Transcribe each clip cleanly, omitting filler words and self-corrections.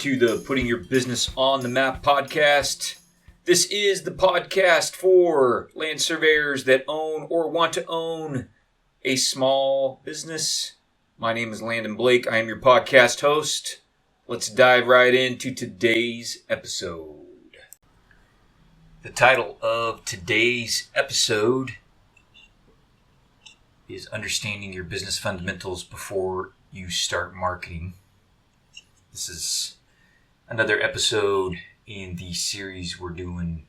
to the Putting Your Business on the Map podcast. This is the podcast for land surveyors that own or want to own a small business. My name is Landon Blake. I am your podcast host. Let's dive right into today's episode. The title of today's episode is Understanding Your Business Fundamentals Before You Start Marketing. This is another episode in the series we're doing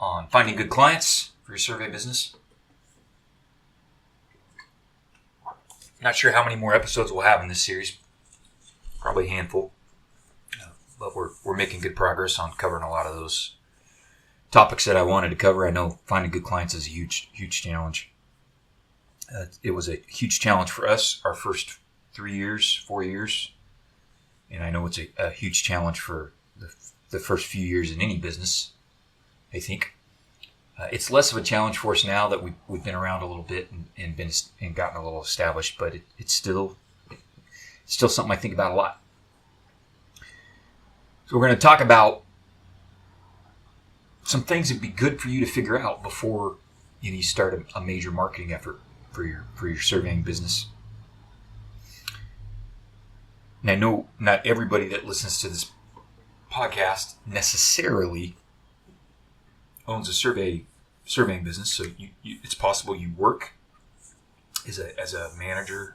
on finding good clients for your survey business. Not sure how many more episodes we'll have in this series. Probably a handful. But we're making good progress on covering a lot of those topics that I wanted to cover. I know finding good clients is a huge challenge. It was a huge challenge for us our first 4 years. And I know it's a huge challenge for the first few years in any business, I think. It's less of a challenge for us now that we've been around a little bit and gotten a little established, but it's still something I think about a lot. So we're going to talk about some things that'd be good for you to figure out before you start a major marketing effort for your surveying business. And I know not everybody that listens to this podcast necessarily owns a surveying business. So it's possible you work as a manager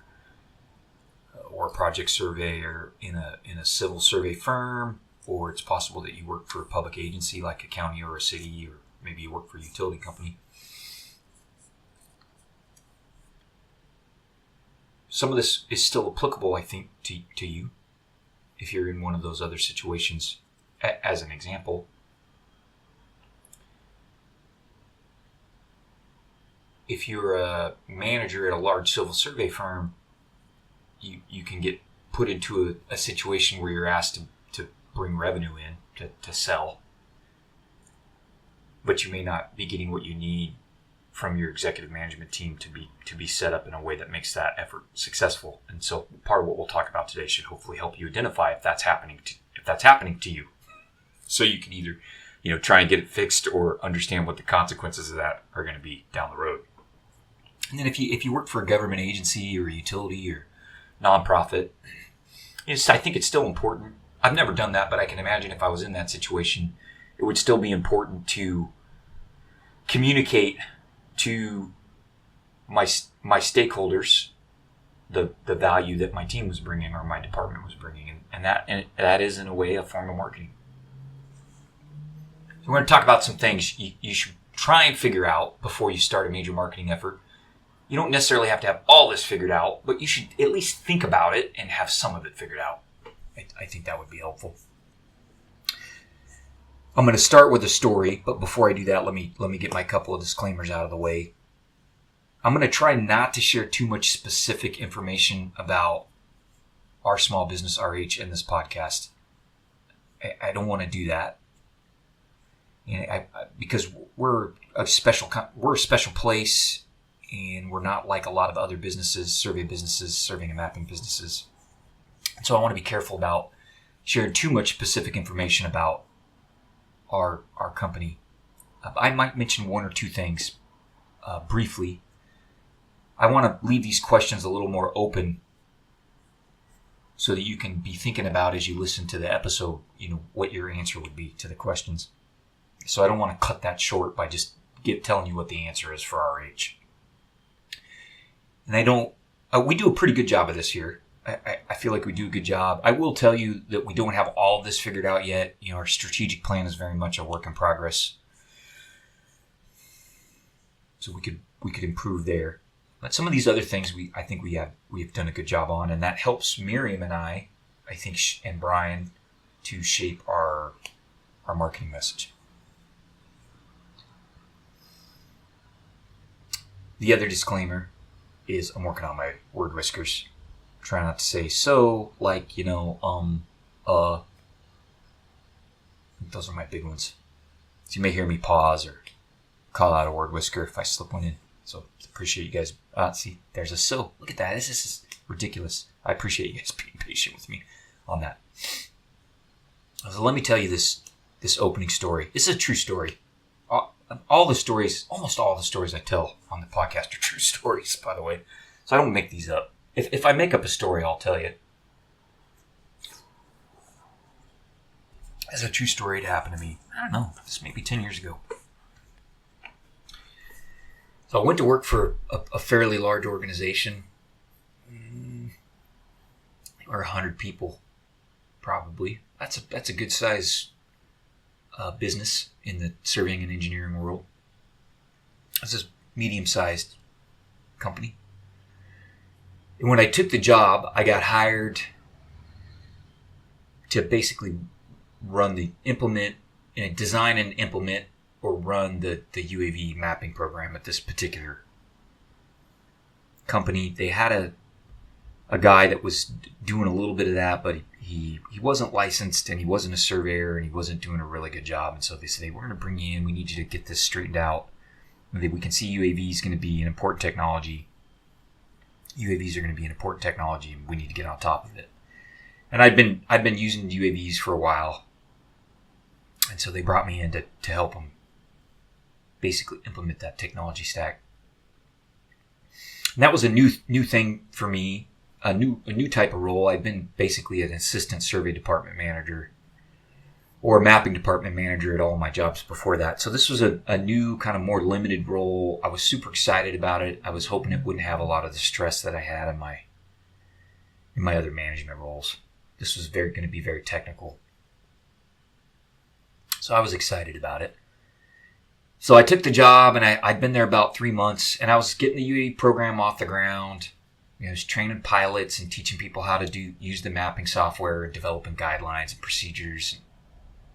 or a project surveyor in a civil survey firm, or it's possible that you work for a public agency like a county or a city, or maybe you work for a utility company. Some of this is still applicable, I think, to you if you're in one of those other situations. As an example, if you're a manager at a large civil survey firm, you can get put into a situation where you're asked to bring revenue in to sell, but you may not be getting what you need from your executive management team to be set up in a way that makes that effort successful. And so part of what we'll talk about today should hopefully help you identify if that's happening to you. So you can either, try and get it fixed or understand what the consequences of that are going to be down the road. And then if you work for a government agency or a utility or nonprofit, I think it's still important. I've never done that, but I can imagine if I was in that situation, it would still be important to communicate to my stakeholders the value that my team was bringing or my department was bringing, and that is in a way a form of marketing. So we're going to talk about some things you should try and figure out before you start a major marketing effort. You don't necessarily have to have all this figured out, but you should at least think about it and have some of it figured out. I think that would be helpful. I'm going to start with a story, but before I do that, let me get my couple of disclaimers out of the way. I'm going to try not to share too much specific information about our small business RH in this podcast. I don't want to do that, because we're a special place, and we're not like a lot of other businesses, surveying and mapping businesses. So I want to be careful about sharing too much specific information about our company. I might mention one or two things briefly. I want to leave these questions a little more open so that you can be thinking about as you listen to the episode, what your answer would be to the questions. So I don't want to cut that short by just telling you what the answer is for RH. And we do a pretty good job of this here. I feel like we do a good job. I will tell you that we don't have all of this figured out yet. Our strategic plan is very much a work in progress. So we could improve there. But some of these other things I think we have done a good job on, and that helps Miriam and I think, and Brian to shape our marketing message. The other disclaimer is I'm working on my word whiskers. Try not to say so, like, those are my big ones. So you may hear me pause or call out a word whisker if I slip one in. So appreciate you guys. See, there's a so. Look at that. This is ridiculous. I appreciate you guys being patient with me on that. So let me tell you this opening story. This is a true story. Almost all the stories I tell on the podcast are true stories, by the way. So I don't make these up. If I make up a story, I'll tell you. It's a true story. It happened to me. I don't know. This may be 10 years ago. So I went to work for a fairly large organization. Or 100 people, probably. That's a good size business in the surveying and engineering world. It's a medium-sized company. And when I took the job, I got hired to basically design and implement or run the UAV mapping program at this particular company. They had a guy that was doing a little bit of that, but he wasn't licensed and he wasn't a surveyor and he wasn't doing a really good job. And so they said, hey, we're going to bring you in. We need you to get this straightened out. We can see UAV is going to be an important technology. UAVs are going to be an important technology and we need to get on top of it. And I've been using UAVs for a while. And so they brought me in to help them basically implement that technology stack. And that was a new thing for me. A new type of role. I've been basically an assistant survey department manager or mapping department manager at all of my jobs before that. So this was a new kind of more limited role. I was super excited about it. I was hoping it wouldn't have a lot of the stress that I had in my other management roles. This was going to be very technical. So I was excited about it. So I took the job and I'd been there about 3 months and I was getting the UAV program off the ground. I was training pilots and teaching people how to use the mapping software and developing guidelines and procedures. And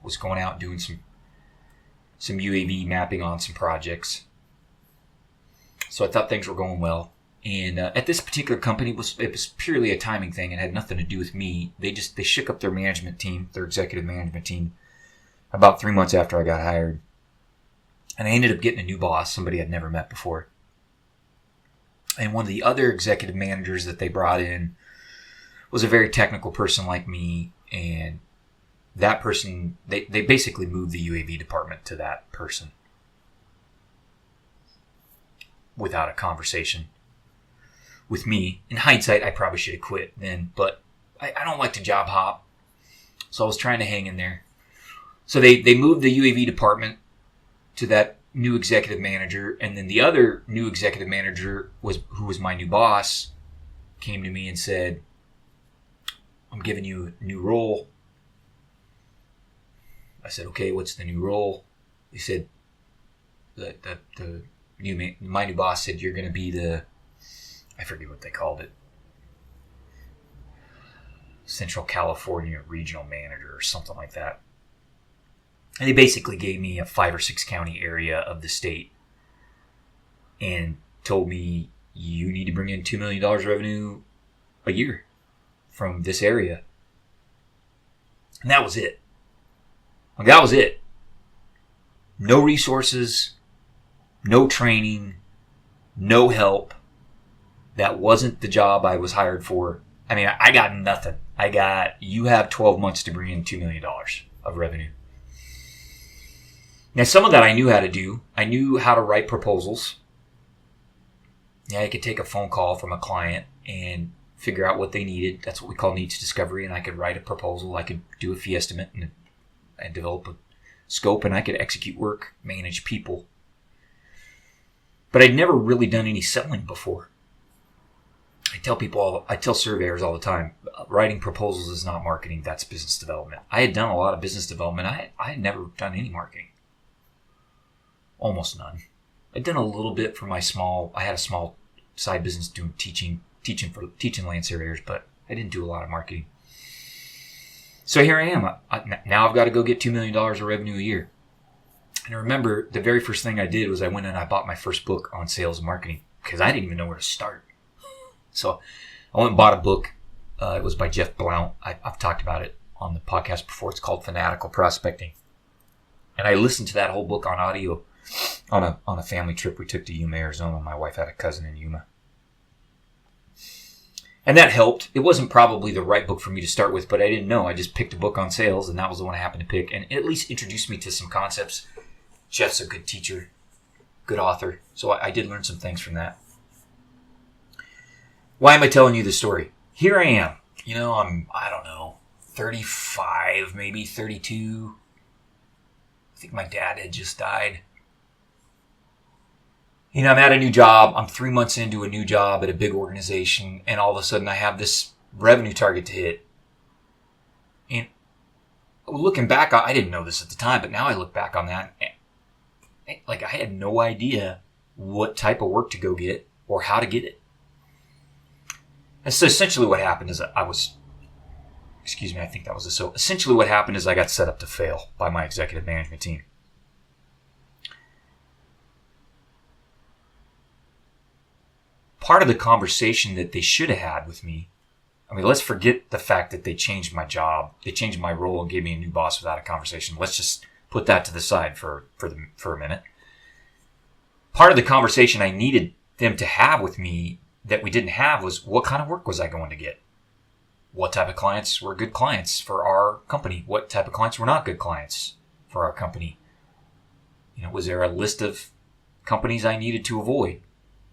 was going out and doing some UAV mapping on some projects. So I thought things were going well. And at this particular company, it was purely a timing thing and had nothing to do with me. They shook up their management team, their executive management team, about 3 months after I got hired. And I ended up getting a new boss, somebody I'd never met before. And one of the other executive managers that they brought in was a very technical person like me. And that person, they basically moved the UAV department to that person without a conversation with me. In hindsight, I probably should have quit then, but I don't like to job hop. So I was trying to hang in there. So they moved the UAV department to that new executive manager, and then the other new executive manager who was my new boss came to me and said, I'm giving you a new role. I said, okay, what's the new role? He said, my new boss said you're going to be I forget what they called it, Central California Regional Manager or something like that. And they basically gave me a 5 or 6 county area of the state and told me you need to bring in $2 million revenue a year from this area. And that was it. Like, that was it. No resources, no training, no help. That wasn't the job I was hired for. I mean, I got nothing. You have 12 months to bring in $2 million of revenue. Now, some of that I knew how to do. I knew how to write proposals. Yeah, I could take a phone call from a client and figure out what they needed. That's what we call needs discovery. And I could write a proposal. I could do a fee estimate and develop a scope. And I could execute work, manage people. But I'd never really done any selling before. I tell surveyors all the time, writing proposals is not marketing. That's business development. I had done a lot of business development. I had never done any marketing. Almost none. I'd done a little bit for I had a small side business doing teaching land surveyors, but I didn't do a lot of marketing. So here I am. Now I've got to go get $2 million of revenue a year. And I remember the very first thing I did was I went and I bought my first book on sales and marketing because I didn't even know where to start. So I went and bought a book. It was by Jeff Blount. I've talked about it on the podcast before. It's called Fanatical Prospecting. And I listened to that whole book on audio on a family trip we took to Yuma, Arizona. My wife had a cousin in Yuma. And that helped. It wasn't probably the right book for me to start with, but I didn't know. I just picked a book on sales, and that was the one I happened to pick. And it at least introduced me to some concepts. Jeff's a good teacher, good author. So I did learn some things from that. Why am I telling you this story? Here I am. I don't know, 35, maybe 32. I think my dad had just died. I'm at a new job. I'm 3 months into a new job at a big organization, and all of a sudden I have this revenue target to hit. And looking back, I didn't know this at the time, but now I look back on that, like I had no idea what type of work to go get or how to get it. And so essentially what happened is essentially what happened is I got set up to fail by my executive management team. Part of the conversation that they should have had with me, let's forget the fact that they changed my job, they changed my role and gave me a new boss without a conversation. Let's just put that to the side for a minute. Part of the conversation I needed them to have with me that we didn't have was, what kind of work was I going to get? What type of clients were good clients for our company? What type of clients were not good clients for our company? Was there a list of companies I needed to avoid?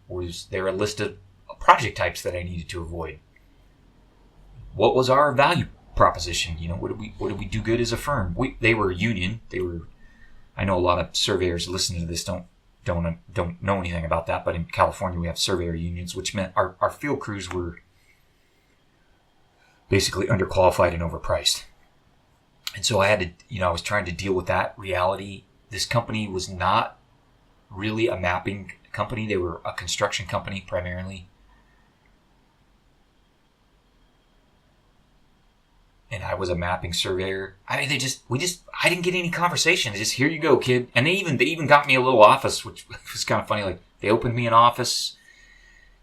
Was there a list of project types that I needed to avoid? What was our value proposition? What did we do good as a firm? They were a union. I know a lot of surveyors listening to this don't know anything about that, but in California we have surveyor unions, which meant our field crews were basically underqualified and overpriced. And so I had to, I was trying to deal with that reality. This company was not really a mapping company. They were a construction company primarily. And I was a mapping surveyor. I didn't get any conversation. They just, here you go, kid. And they even got me a little office, which was kind of funny. Like, they opened me an office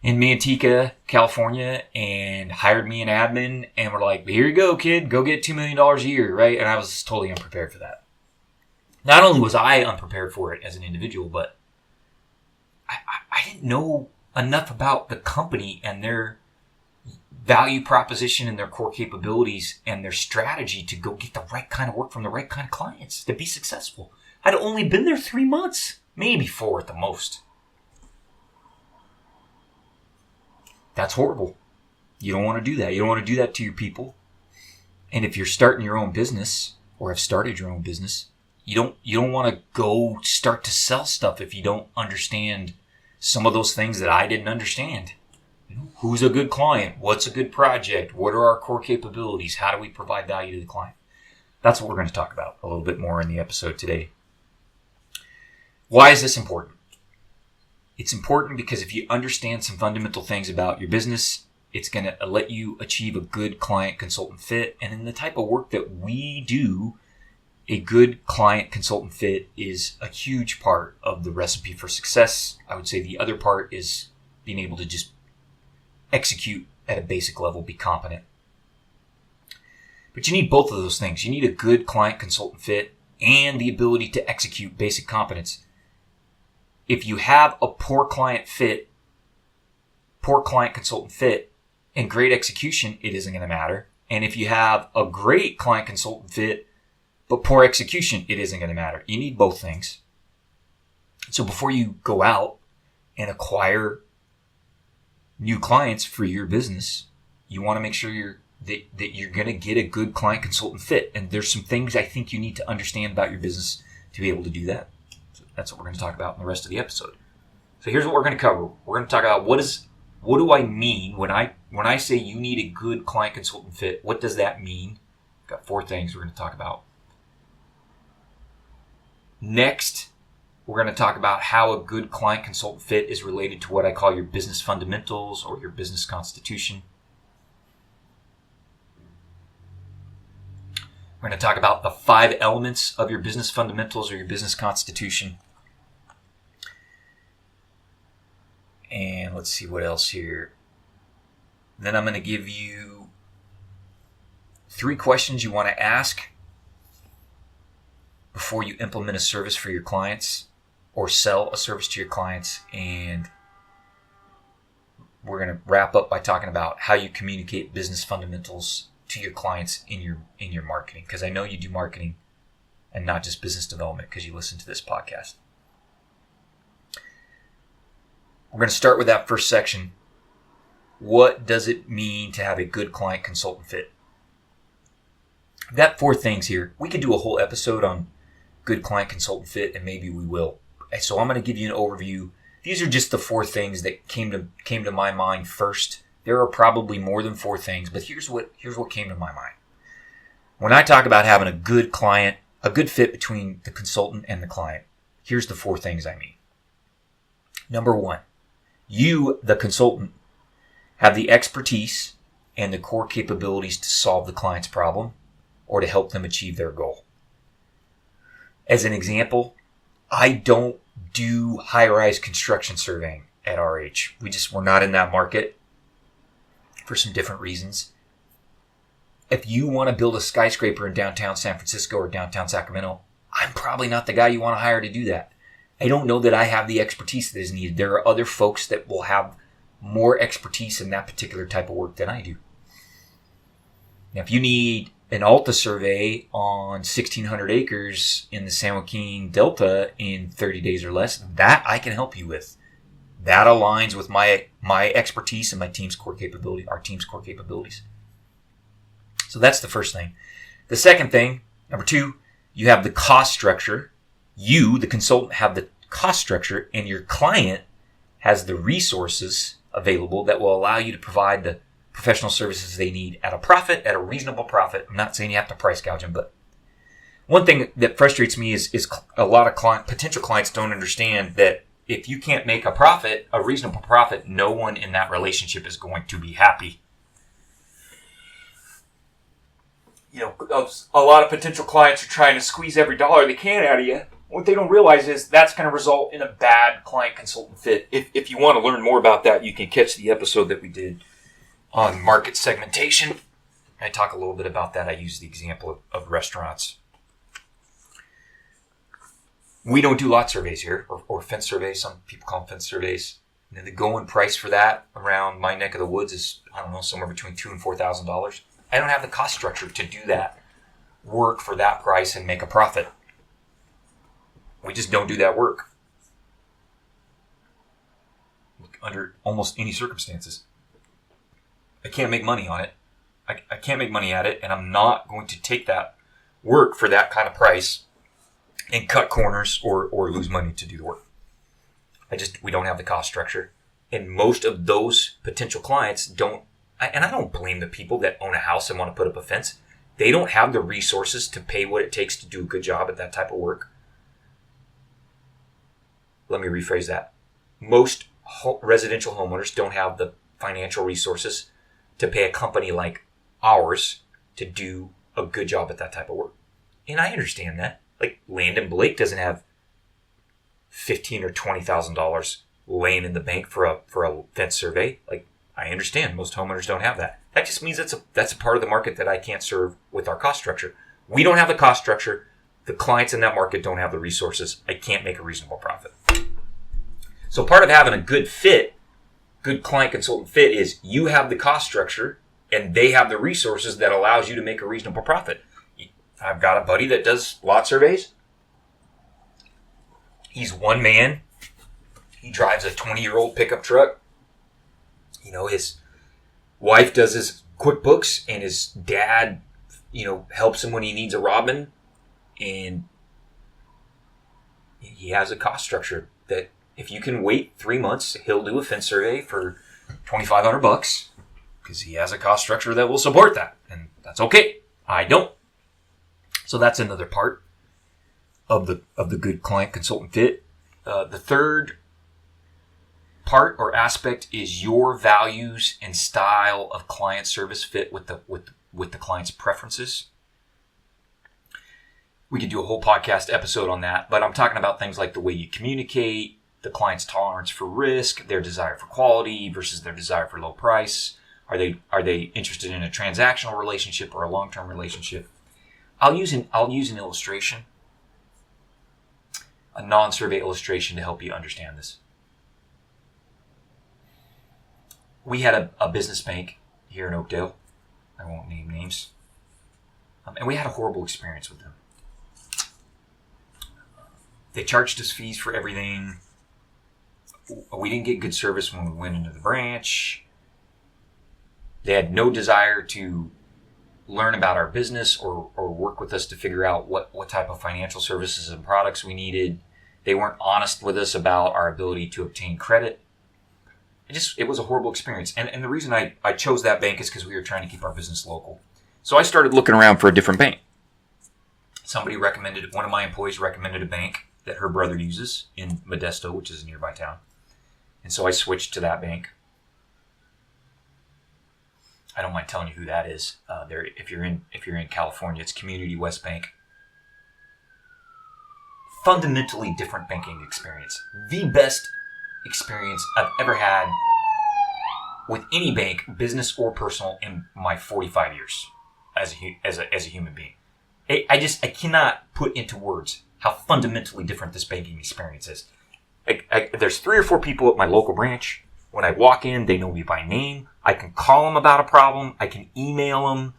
in Manteca, California, and hired me an admin, and were like, here you go, kid. Go get $2 million a year, right? And I was totally unprepared for that. Not only was I unprepared for it as an individual, but I didn't know enough about the company and their value proposition and their core capabilities and their strategy to go get the right kind of work from the right kind of clients to be successful. I'd only been there 3 months, maybe 4 at the most. That's horrible. You don't want to do that. You don't want to do that to your people. And if you're starting your own business or have started your own business, you don't want to go start to sell stuff if you don't understand some of those things that I didn't understand. Who's a good client? What's a good project? What are our core capabilities? How do we provide value to the client? That's what we're going to talk about a little bit more in the episode today. Why is this important? It's important because if you understand some fundamental things about your business, it's going to let you achieve a good client-consultant fit. And in the type of work that we do, a good client-consultant fit is a huge part of the recipe for success. I would say the other part is being able to just execute at a basic level, be competent. But you need both of those things. You need a good client-consultant fit and the ability to execute basic competence. If you have a poor client-consultant fit, and great execution, it isn't going to matter. And if you have a great client-consultant fit, but poor execution, it isn't going to matter. You need both things. So before you go out and acquire new clients for your business, you want to make sure that you're going to get a good client-consultant fit. And there's some things I think you need to understand about your business to be able to do that. So that's what we're going to talk about in the rest of the episode. So here's what we're going to cover. We're going to talk about what do I mean when I say you need a good client-consultant fit? What does that mean? I've got 4 things we're going to talk about. Next, we're going to talk about how a good client-consultant fit is related to what I call your business fundamentals or your business constitution. We're going to talk about the 5 elements of your business fundamentals or your business constitution. And let's see what else here. Then I'm going to give you 3 questions you want to ask before you implement a service for your clients or sell a service to your clients, and we're going to wrap up by talking about how you communicate business fundamentals to your clients in your marketing, because I know you do marketing and not just business development because you listen to this podcast. We're going to start with that first section. What does it mean to have a good client consultant fit? I've got 4 things here. We could do a whole episode on good client consultant fit, and maybe we will. So I'm going to give you an overview. These are just the 4 things that came to my mind first. There are probably more than 4 things, but here's what came to my mind. When I talk about having a good client, a good fit between the consultant and the client, here's the 4 things I mean. Number 1, you, the consultant, have the expertise and the core capabilities to solve the client's problem or to help them achieve their goal. As an example, I don't do high-rise construction surveying at RH. We're not in that market for some different reasons. If you want to build a skyscraper in downtown San Francisco or downtown Sacramento, I'm probably not the guy you want to hire to do that. I don't know that I have the expertise that is needed. There are other folks that will have more expertise in that particular type of work than I do. Now, if you need an Alta survey on 1,600 acres in the San Joaquin Delta in 30 days or less, that I can help you with. That aligns with my expertise and my team's core capability, our team's core capabilities. So that's the first thing. The second thing, number 2, you have the cost structure. You, the consultant, have the cost structure, and your client has the resources available that will allow you to provide the professional services they need at a reasonable profit. I'm not saying you have to price gouge them, but one thing that frustrates me is a lot of potential clients don't understand that if you can't make a reasonable profit, no one in that relationship is going to be happy. A lot of potential clients are trying to squeeze every dollar they can out of you. What they don't realize is that's going to result in a bad client-consultant fit. If you want to learn more about that, you can catch the episode that we did on market segmentation. I talk a little bit about that. I use the example of restaurants. We don't do lot surveys here, or fence surveys. Some people call them fence surveys. And the going price for that around my neck of the woods is, somewhere between $2,000 and $4,000. I don't have the cost structure to do that work for that price and make a profit. We just don't do that work under almost any circumstances. I can't make money on it. I can't make money at it, and I'm not going to take that work for that kind of price and cut corners or lose money to do the work. We don't have the cost structure. And most of those potential clients don't, and I don't blame the people that own a house and want to put up a fence. They don't have the resources to pay what it takes to do a good job at that type of work. Let me rephrase that. Most residential homeowners don't have the financial resources to pay a company like ours to do a good job at that type of work. And I understand that. Like Land & Blake doesn't have $15,000 or $20,000 laying in the bank for a fence survey. Like, I understand most homeowners don't have that. That just means that's a part of the market that I can't serve with our cost structure. We don't have the cost structure. The clients in that market don't have the resources. I can't make a reasonable profit. So part of having a good client consultant fit is you have the cost structure and they have the resources that allows you to make a reasonable profit. I've got a buddy that does lot surveys. He's one man. He drives a 20-year-old pickup truck. His wife does his QuickBooks and his dad, helps him when he needs a robin. And he has a cost structure that if you can wait 3 months, he'll do a fence survey for $2,500 because he has a cost structure that will support that. And that's okay. I don't. So that's another part of the good client consultant fit. The third part or aspect is your values and style of client service fit with the client's preferences. We could do a whole podcast episode on that, but I'm talking about things like the way you communicate, the client's tolerance for risk, their desire for quality versus their desire for low price. Are they interested in a transactional relationship or a long-term relationship? I'll use an illustration, a non-survey illustration to help you understand this. we had a business bank here in Oakdale. I won't name names. And we had a horrible experience with them. They charged us fees for everything. We didn't get good service when we went into the branch. They had no desire to learn about our business or work with us to figure out what type of financial services and products we needed. They weren't honest with us about our ability to obtain credit. It was a horrible experience. And the reason I chose that bank is because we were trying to keep our business local. So I started looking around for a different bank. One of my employees recommended a bank that her brother uses in Modesto, which is a nearby town. And so I switched to that bank. I don't mind telling you who that is. If you're in California, it's Community West Bank. Fundamentally different banking experience. The best experience I've ever had with any bank, business or personal, in my 45 years as a human being. I cannot put into words how fundamentally different this banking experience is. There's 3 or 4 people at my local branch. When I walk in, they know me by name. I can call them about a problem. I can email them.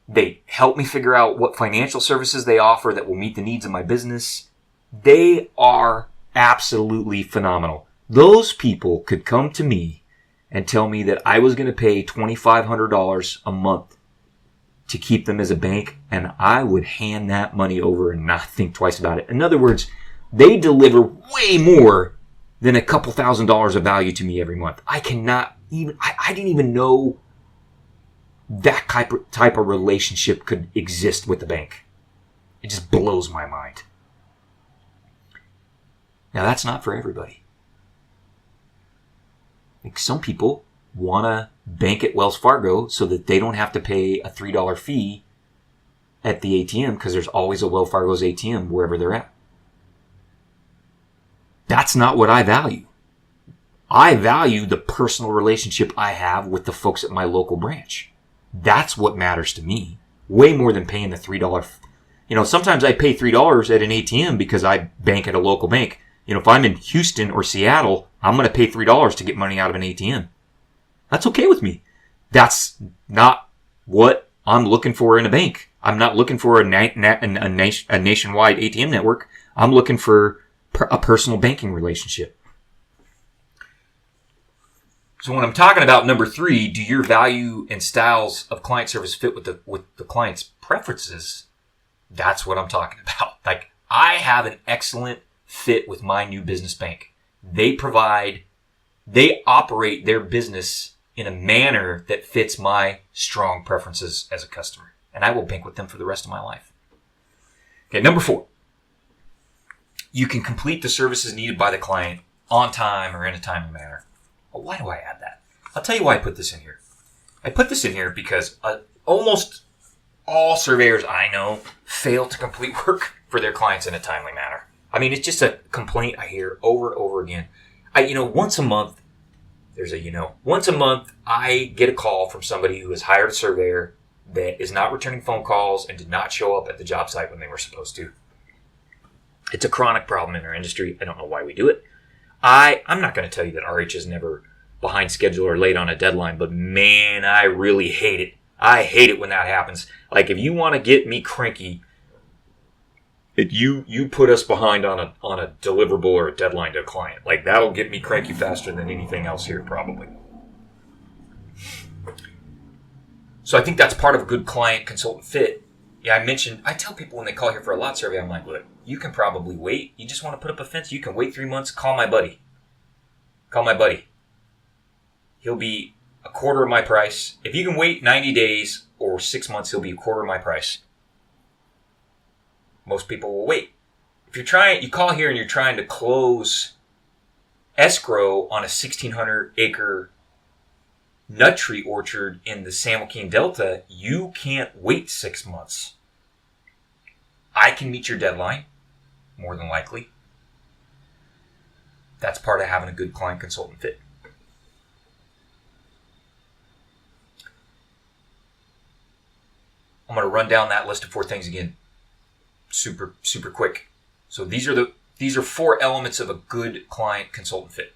They help me figure out what financial services they offer that will meet the needs of my business. They are absolutely phenomenal. Those people could come to me and tell me that I was going to pay $2,500 a month to keep them as a bank, and I would hand that money over and not think twice about it. In other words, they deliver way more than a couple $1,000s of value to me every month. I didn't even know that type of relationship could exist with the bank. It just blows my mind. Now, that's not for everybody. Like, some people want to bank at Wells Fargo so that they don't have to pay a $3 fee at the ATM because there's always a Wells Fargo's ATM wherever they're at. That's not what I value. I value the personal relationship I have with the folks at my local branch. That's what matters to me. Way more than paying the $3. Sometimes I pay $3 at an ATM because I bank at a local bank. If I'm in Houston or Seattle, I'm going to pay $3 to get money out of an ATM. That's okay with me. That's not what I'm looking for in a bank. I'm not looking for a nationwide ATM network. I'm looking for a personal banking relationship. So when I'm talking about number 3, do your value and styles of client service fit with the client's preferences? That's what I'm talking about. Like, I have an excellent fit with my new business bank. They operate their business in a manner that fits my strong preferences as a customer. And I will bank with them for the rest of my life. Okay, number 4. You can complete the services needed by the client on time or in a timely manner. Well, why do I add that? I'll tell you why I put this in here. I put this in here because almost all surveyors I know fail to complete work for their clients in a timely manner. I mean, it's just a complaint I hear over and over again. Once a month, once a month, I get a call from somebody who has hired a surveyor that is not returning phone calls and did not show up at the job site when they were supposed to. It's a chronic problem in our industry. I don't know why we do it. I'm not going to tell you that RH is never behind schedule or late on a deadline, but man, I really hate it. I hate it when that happens. Like, if you want to get me cranky, you put us behind on a deliverable or a deadline to a client. Like, that'll get me cranky faster than anything else here, probably. So I think that's part of a good client consultant fit. Yeah, I tell people when they call here for a lot survey, I'm like, look, you can probably wait. You just want to put up a fence? You can wait 3 months. Call my buddy. He'll be a quarter of my price. If you can wait 90 days or 6 months, he'll be a quarter of my price. Most people will wait. If you call here and you're trying to close escrow on a 1,600 acre nut tree orchard in the San Joaquin Delta, you can't wait 6 months. I can meet your deadline, more than likely. That's part of having a good client consultant fit. I'm going to run down that list of 4 things again, super quick. So these are 4 elements of a good client consultant fit.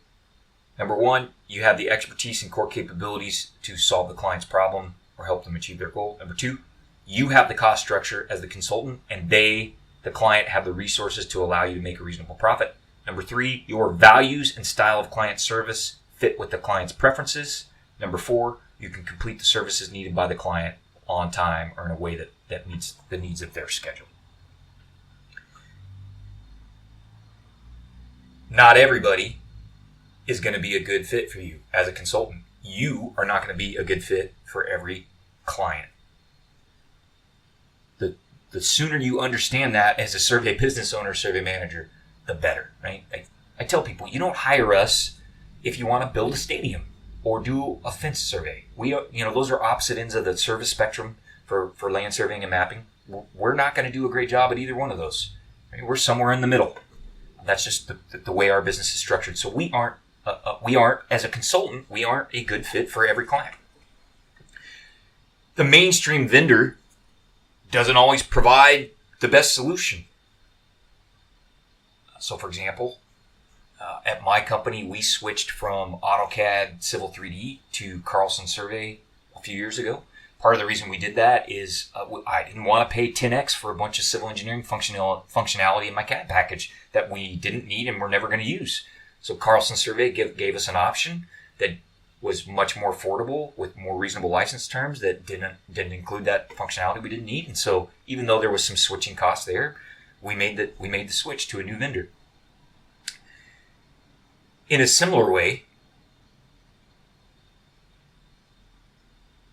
Number one, you have the expertise and core capabilities to solve the client's problem or help them achieve their goal. Number two, you have the cost structure as the consultant, and the client, have the resources to allow you to make a reasonable profit. Number three, your values and style of client service fit with the client's preferences. Number four, you can complete the services needed by the client on time or in a way that meets the needs of their schedule. Not everybody is going to be a good fit for you as a consultant. You are not going to be a good fit for every client. The sooner you understand that as a survey business owner, survey manager, the better, right? I tell people, you don't hire us if you want to build a stadium or do a fence survey. Those are opposite ends of the service spectrum for land surveying and mapping. We're not going to do a great job at either one of those. Right? We're somewhere in the middle. That's just the way our business is structured. So we aren't, as a consultant, we aren't a good fit for every client. The mainstream vendor doesn't always provide the best solution. So, for example, at my company, we switched from AutoCAD Civil 3D to Carlson Survey a few years ago. Part of the reason we did that is I didn't want to pay 10x for a bunch of civil engineering functionality in my CAD package that we didn't need and we're never going to use. So Carlson Survey gave us an option that was much more affordable with more reasonable license terms that didn't include that functionality we didn't need. And so even though there was some switching costs there, we made the switch to a new vendor. In a similar way,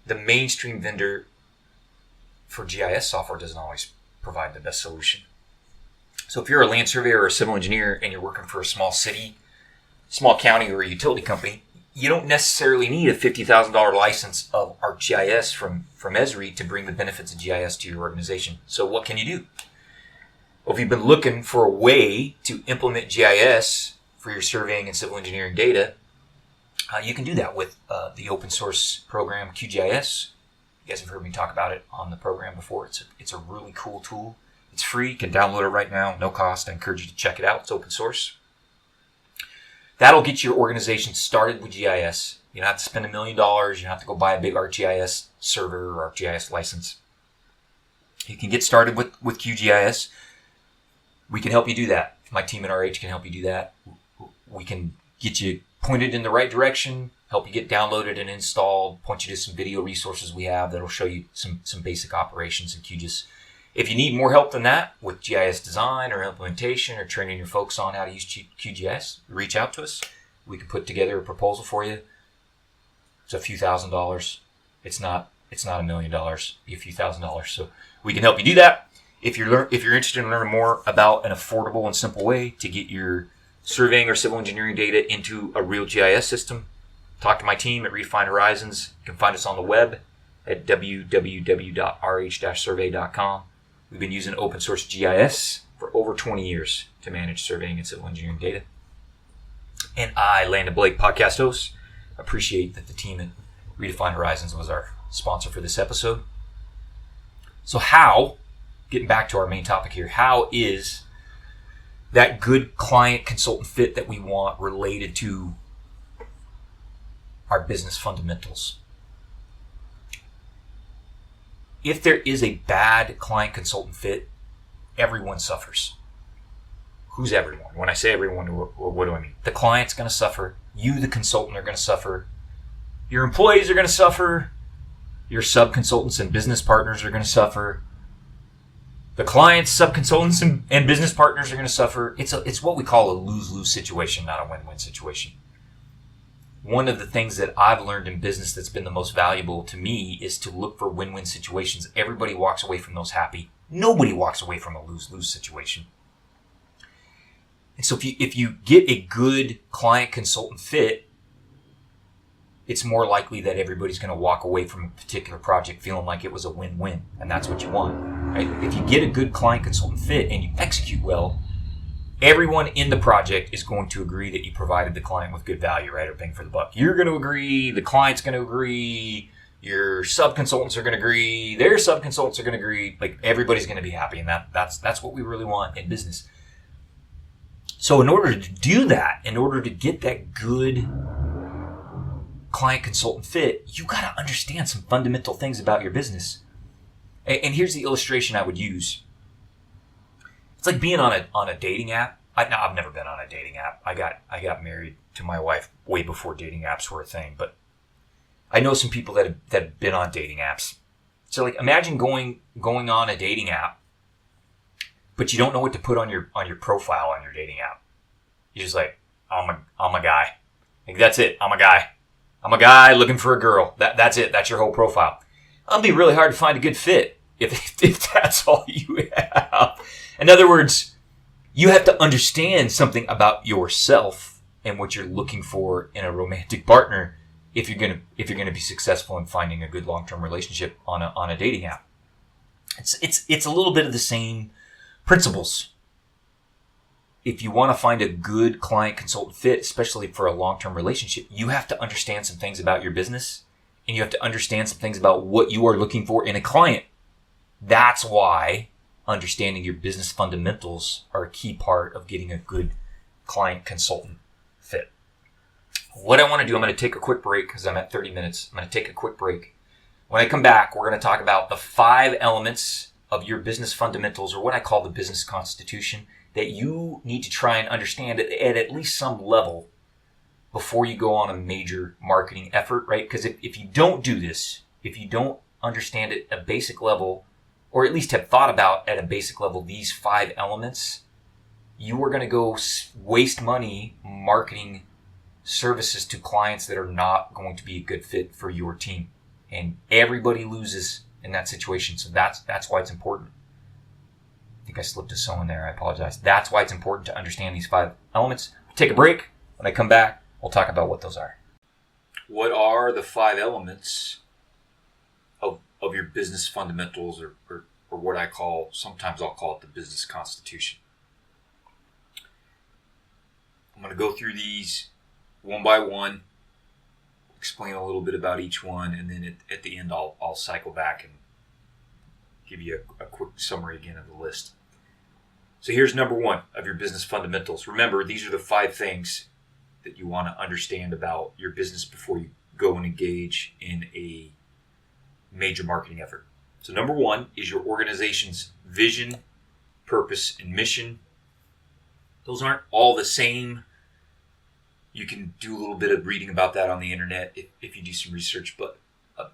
the mainstream vendor for GIS software doesn't always provide the best solution. So if you're a land surveyor or a civil engineer and you're working for a small city, small county, or a utility company, you don't necessarily need a $50,000 license of ArcGIS from Esri to bring the benefits of GIS to your organization. So what can you do? Well, if you've been looking for a way to implement GIS for your surveying and civil engineering data, you can do that with the open source program QGIS. You guys have heard me talk about it on the program before. It's a really cool tool. It's free. You can download it right now, no cost. I encourage you to check it out. It's open source. That'll get your organization started with GIS. You don't have to spend $1 million. You don't have to go buy a big ArcGIS server or ArcGIS license. You can get started with QGIS. We can help you do that. My team at RH can help you do that. We can get you pointed in the right direction, help you get downloaded and installed, point you to some video resources we have that'll show you some basic operations in QGIS. If you need more help than that with GIS design or implementation or training your folks on how to use QGIS, reach out to us. We can put together a proposal for you. It's a few $1,000s. It's not $1 million. It'll be a few $1,000s. So we can help you do that. If you're interested in learning more about an affordable and simple way to get your surveying or civil engineering data into a real GIS system, talk to my team at Redefine Horizons. You can find us on the web at www.rh-survey.com. We've been using open source GIS for over 20 years to manage surveying and civil engineering data. And I, Landon Blake, podcast host, appreciate that the team at Redefine Horizons was our sponsor for this episode. So how, getting back to our main topic here, how is that good client consultant fit that we want related to our business fundamentals? If there is a bad client consultant fit, everyone suffers. Who's everyone? When I say everyone, what do I mean? The client's going to suffer. You, the consultant, are going to suffer. Your employees are going to suffer. Your sub-consultants and business partners are going to suffer. The clients, sub-consultants, and business partners are going to suffer. It's what we call a lose-lose situation, not a win-win situation. One of the things that I've learned in business that's been the most valuable to me is to look for win-win situations. Everybody walks away from those happy. Nobody walks away from a lose-lose situation. And so if you get a good client consultant fit, it's more likely that everybody's going to walk away from a particular project feeling like it was a win-win, and that's what you want. Right? If you get a good client consultant fit and you execute well, everyone in the project is going to agree that you provided the client with good value, right, or bang for the buck. You're going to agree, the client's going to agree, your sub-consultants are going to agree, their sub-consultants are going to agree. Like, everybody's going to be happy, and that's what we really want in business. So in order to do that, in order to get that good client consultant fit, you got to understand some fundamental things about your business. And here's the illustration I would use. It's like being on a dating app. I've never been on a dating app. I got married to my wife way before dating apps were a thing, but I know some people that have been on dating apps. So like imagine going on a dating app, but you don't know what to put on your profile on your dating app. You're just like, I'm a guy. Like that's it. I'm a guy. I'm a guy looking for a girl. That's it. That's your whole profile. It'll be really hard to find a good fit if that's all you have. In other words, you have to understand something about yourself and what you're looking for in a romantic partner if you're gonna be successful in finding a good long-term relationship on a dating app. It's a little bit of the same principles. If you want to find a good client consultant fit, especially for a long-term relationship, you have to understand some things about your business and you have to understand some things about what you are looking for in a client. That's why understanding your business fundamentals are a key part of getting a good client consultant fit. What I want to do, I'm going to take a quick break because I'm at 30 minutes. I'm going to take a quick break. When I come back, we're going to talk about the 5 elements of your business fundamentals, or what I call the business constitution, that you need to try and understand at least some level before you go on a major marketing effort, right? Because if you don't do this, if you don't understand it at a basic level, or at least have thought about at a basic level these 5 elements, you are going to go waste money marketing services to clients that are not going to be a good fit for your team. And everybody loses in that situation. So that's why it's important. I think I slipped a so in there. I apologize. That's why it's important to understand these 5 elements. Take a break. When I come back, we'll talk about what those are. What are the 5 elements of your business fundamentals, or what sometimes I'll call it the business constitution? I'm going to go through these one by one, explain a little bit about each one, and then at the end I'll cycle back and give you a quick summary again of the list. So here's number 1 of your business fundamentals. Remember, these are the 5 things that you want to understand about your business before you go and engage in a major marketing effort. So number 1 is your organization's vision, purpose, and mission. Those aren't all the same. You can do a little bit of reading about that on the internet if you do some research, but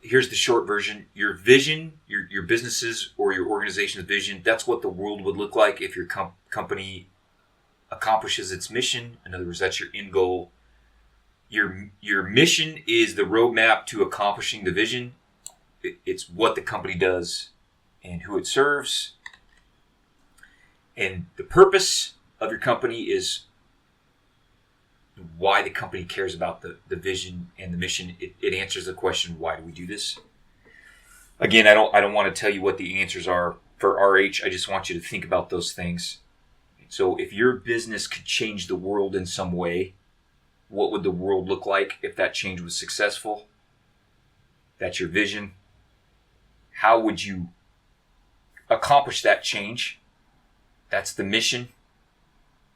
here's the short version. Your vision, your business's or your organization's vision, that's what the world would look like if your company accomplishes its mission. In other words, that's your end goal. Your mission is the roadmap to accomplishing the vision. It's what the company does and who it serves. And the purpose of your company is why the company cares about the vision and the mission. It answers the question, why do we do this? Again, I don't want to tell you what the answers are for RH. I just want you to think about those things. So if your business could change the world in some way, what would the world look like if that change was successful? That's your vision. How would you accomplish that change? That's the mission.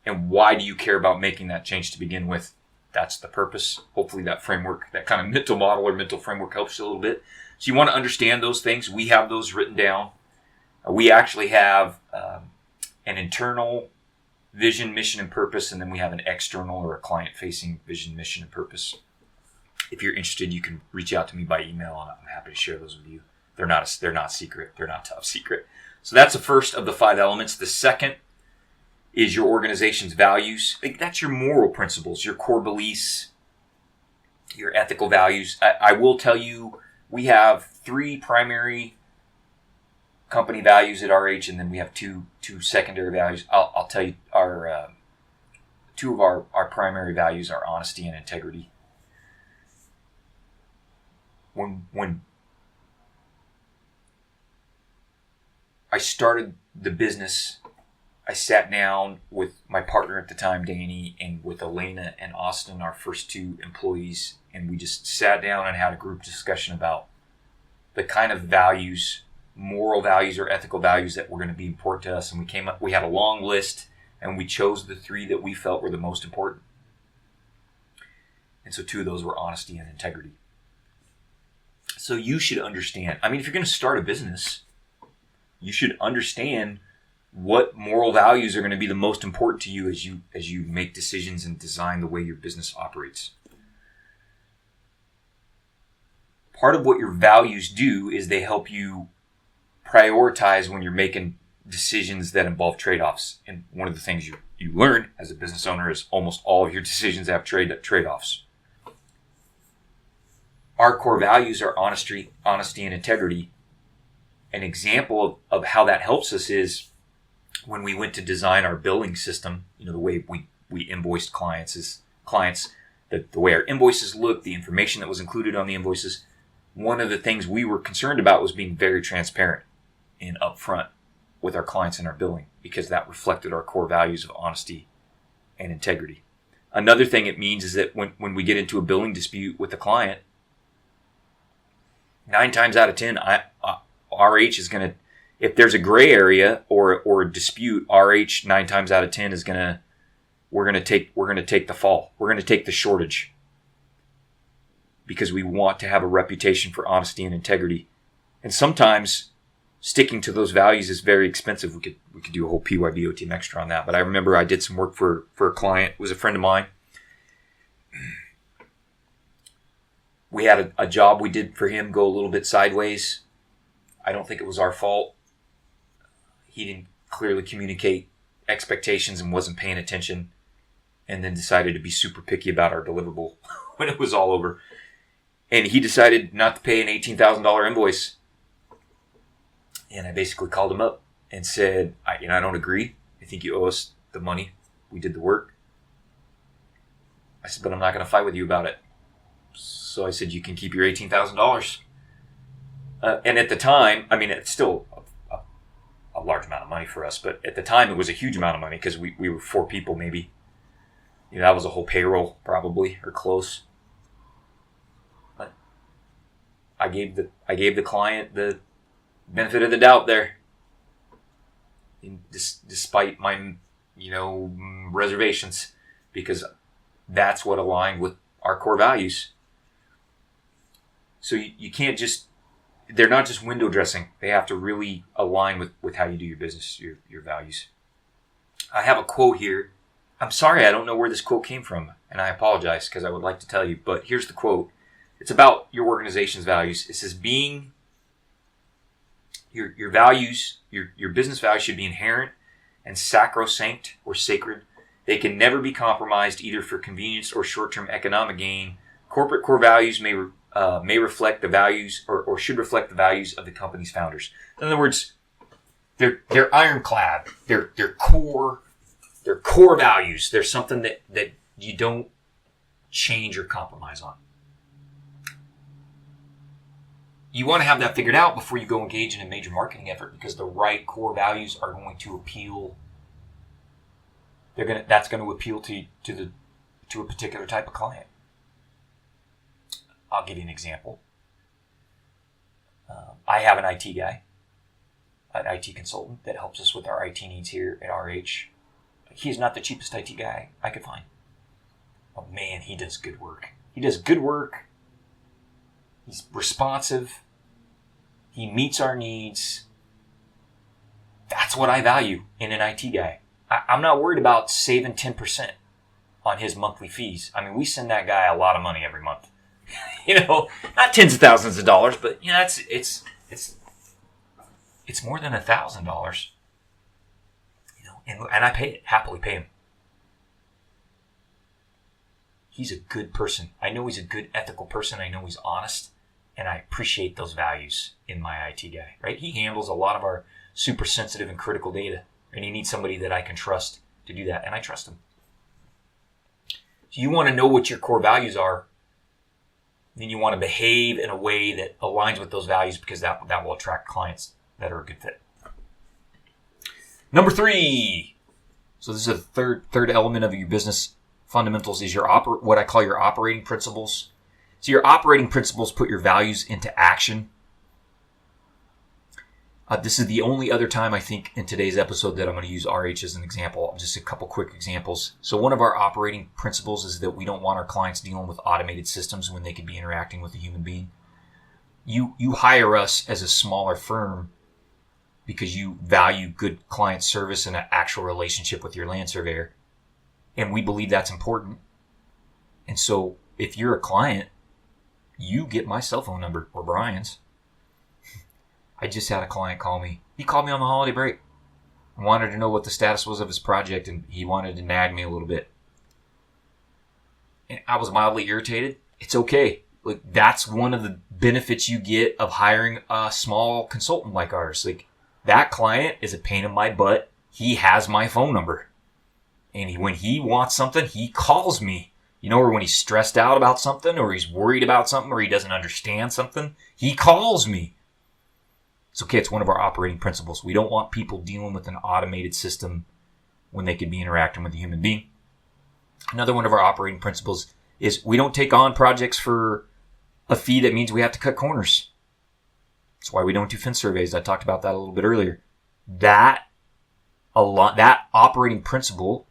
And why do you care about making that change to begin with? That's the purpose. Hopefully that framework, that kind of mental model or mental framework helps you a little bit. So you want to understand those things. We have those written down. We actually have an internal vision, mission, and purpose, and then we have an external or a client-facing vision, mission, and purpose. If you're interested, you can reach out to me by email, and I'm happy to share those with you. They're not secret. They're not top secret. So that's the first of the 5 elements. The second is your organization's values. That's your moral principles, your core beliefs, your ethical values. I will tell you, we have 3 primary company values at RH, and then we have two secondary values. I'll tell you, our 2 of our primary values are honesty and integrity. When I started the business, I sat down with my partner at the time, Danny, and with Elena and Austin, our first 2 employees, and we just sat down and had a group discussion about the kind of values, moral values or ethical values that were going to be important to us. And we had a long list, and we chose the 3 that we felt were the most important. And so 2 of those were honesty and integrity. So you should understand, I mean, if you're going to start a business, you should understand what moral values are going to be the most important to you as you make decisions and design the way your business operates. Part of what your values do is they help you prioritize when you're making decisions that involve trade-offs. And one of the things you learn as a business owner is almost all of your decisions have trade-offs. Our core values are honesty and integrity. An example of how that helps us is when we went to design our billing system, the way we invoiced clients, the way our invoices looked, the information that was included on the invoices. One of the things we were concerned about was being very transparent and upfront with our clients in our billing, because that reflected our core values of honesty and integrity. Another thing it means is that when we get into a billing dispute with a client, 9 times out of 10, RH is going to, if there's a gray area or a dispute, RH 9 times out of 10 is going to, we're going to take the fall. We're going to take the shortage, because we want to have a reputation for honesty and integrity. And sometimes sticking to those values is very expensive. We could do a whole PYBO team extra on that. But I remember I did some work for a client. It was a friend of mine. We had a job we did for him go a little bit sideways. I don't think it was our fault. He didn't clearly communicate expectations and wasn't paying attention, and then decided to be super picky about our deliverable when it was all over. And he decided not to pay an $18,000 invoice. And I basically called him up and said, I don't agree. I think you owe us the money. We did the work. I said, but I'm not going to fight with you about it. So I said, you can keep your $18,000. And at the time, I mean, it's still a large amount of money for us, but at the time it was a huge amount of money because we were 4 people maybe. That was a whole payroll probably, or close. But I gave the client the benefit of the doubt there, despite my reservations, because that's what aligned with our core values. So you can't just, they're not just window dressing. They have to really align with how you do your business, your values. I have a quote here. I'm sorry, I don't know where this quote came from, and I apologize because I would like to tell you, but here's the quote. It's about your organization's values. It says, being your values, your business values should be inherent and sacrosanct or sacred. They can never be compromised either for convenience or short-term economic gain. Corporate core values may reflect the values or should reflect the values of the company's founders. In other words, they're ironclad. They're core values. They're something that you don't change or compromise on. You want to have that figured out before you go engage in a major marketing effort, because the right core values are going to appeal. That's going to appeal to a particular type of client. I'll give you an example. I have an IT guy, an IT consultant that helps us with our IT needs here at RH. He is not the cheapest IT guy I could find. But man, he does good work. He's responsive. He meets our needs. That's what I value in an IT guy. I'm not worried about saving 10% on his monthly fees. I mean, we send that guy a lot of money every month. Not tens of thousands of dollars, but it's more than $1,000. And I happily pay him. He's a good person. I know he's a good ethical person. I know he's honest, and I appreciate those values in my IT guy. Right? He handles a lot of our super sensitive and critical data, and he needs somebody that I can trust to do that, and I trust him. So you want to know what your core values are. Then you want to behave in a way that aligns with those values, because that will attract clients that are a good fit. Number 3. So this is a third element of your business fundamentals is what I call your operating principles. So your operating principles put your values into action. This is the only other time I think in today's episode that I'm going to use RH as an example. Just a couple quick examples. So one of our operating principles is that we don't want our clients dealing with automated systems when they could be interacting with a human being. You hire us as a smaller firm because you value good client service and an actual relationship with your land surveyor. And we believe that's important. And so if you're a client, you get my cell phone number or Brian's. I just had a client call me. He called me on the holiday break and wanted to know what the status was of his project, and he wanted to nag me a little bit. And I was mildly irritated. It's okay. Like, that's one of the benefits you get of hiring a small consultant like ours. Like, that client is a pain in my butt. He has my phone number. And when he wants something, he calls me. Or when he's stressed out about something, or he's worried about something, or he doesn't understand something, he calls me. It's okay. It's one of our operating principles. We don't want people dealing with an automated system when they could be interacting with a human being. Another one of our operating principles is we don't take on projects for a fee that means we have to cut corners. That's why we don't do fence surveys. I talked about that a little bit earlier. That operating principle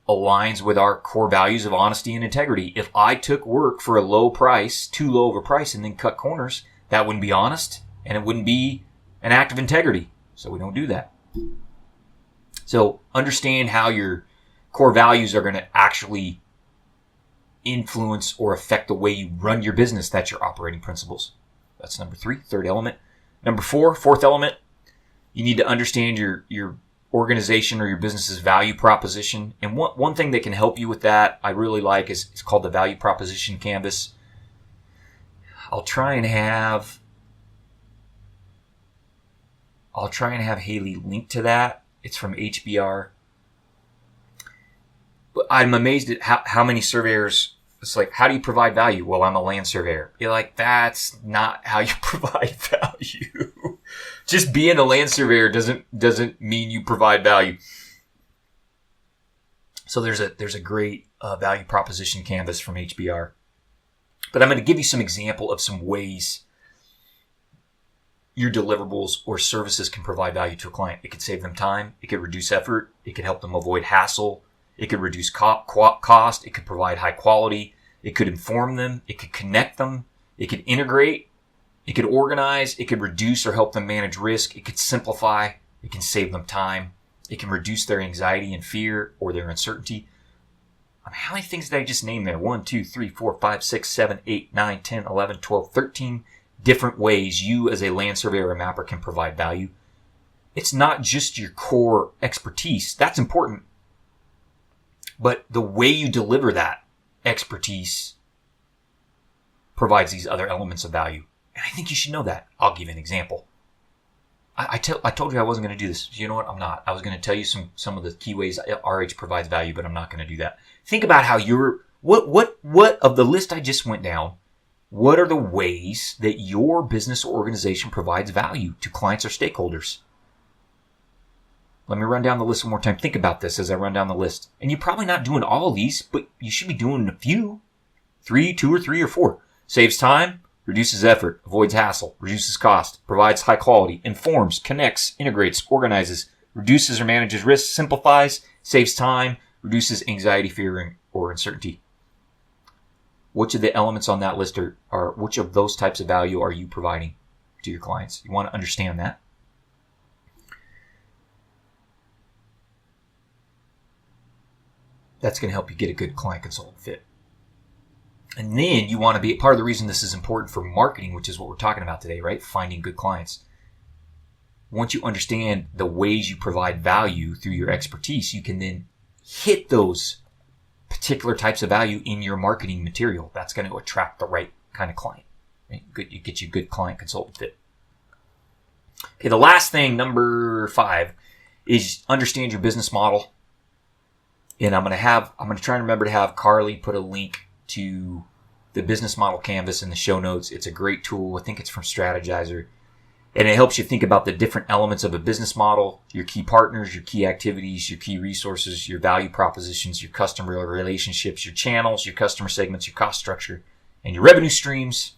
aligns with our core values of honesty and integrity. If I took work for a low price, too low of a price, and then cut corners, that wouldn't be honest, and it wouldn't be an act of integrity. So we don't do that. So understand how your core values are going to actually influence or affect the way you run your business. That's your operating principles. That's number 3, third element. Number 4, fourth element, you need to understand your organization or your business's value proposition. And one thing that can help you with that, I really like, is it's called the value proposition canvas. I'll try and have Haley link to that. It's from HBR. But I'm amazed at how many surveyors, it's like, how do you provide value? Well, I'm a land surveyor. You're like, that's not how you provide value. Just being a land surveyor doesn't mean you provide value. So there's a great value proposition canvas from HBR. But I'm going to give you some example of some ways your deliverables or services can provide value to a client. It could save them time. It could reduce effort. It could help them avoid hassle. It could reduce cost. It could provide high quality. It could inform them. It could connect them. It could integrate. It could organize. It could reduce or help them manage risk. It could simplify. It can save them time. It can reduce their anxiety and fear or their uncertainty. How many things did I just name there? 1, 2, 3, 4, 5, 6, 7, 8, 9, 10, 11, 12, 13 different ways you as a land surveyor or mapper can provide value. It's not just your core expertise. That's important. But the way you deliver that expertise provides these other elements of value. And I think you should know that. I'll give you an example. I told you I wasn't going to do this. You know what? I'm not. I was going to tell you some of the key ways RH provides value, but I'm not going to do that. Think about how what of the list I just went down, what are the ways that your business or organization provides value to clients or stakeholders? Let me run down the list one more time. Think about this as I run down the list. And you're probably not doing all of these, but you should be doing a few. 2 or 3 or 4. Saves time, reduces effort, avoids hassle, reduces cost, provides high quality, informs, connects, integrates, organizes, reduces or manages risk, simplifies, saves time, reduces anxiety, fear, or uncertainty. Which of the elements on that list are which of those types of value are you providing to your clients? You want to understand that. That's going to help you get a good client consultant fit. And then you want to be part of the reason this is important for marketing, which is what we're talking about today, right? Finding good clients. Once you understand the ways you provide value through your expertise, you can then hit those particular types of value in your marketing material. That's going to attract the right kind of client. Right? It gets you a good client consultant fit. Okay, the last thing, number 5, is understand your business model. And I'm going to try and remember to have Carly put a link to the business model canvas in the show notes. It's a great tool. I think it's from Strategizer. And it helps you think about the different elements of a business model, your key partners, your key activities, your key resources, your value propositions, your customer relationships, your channels, your customer segments, your cost structure, and your revenue streams.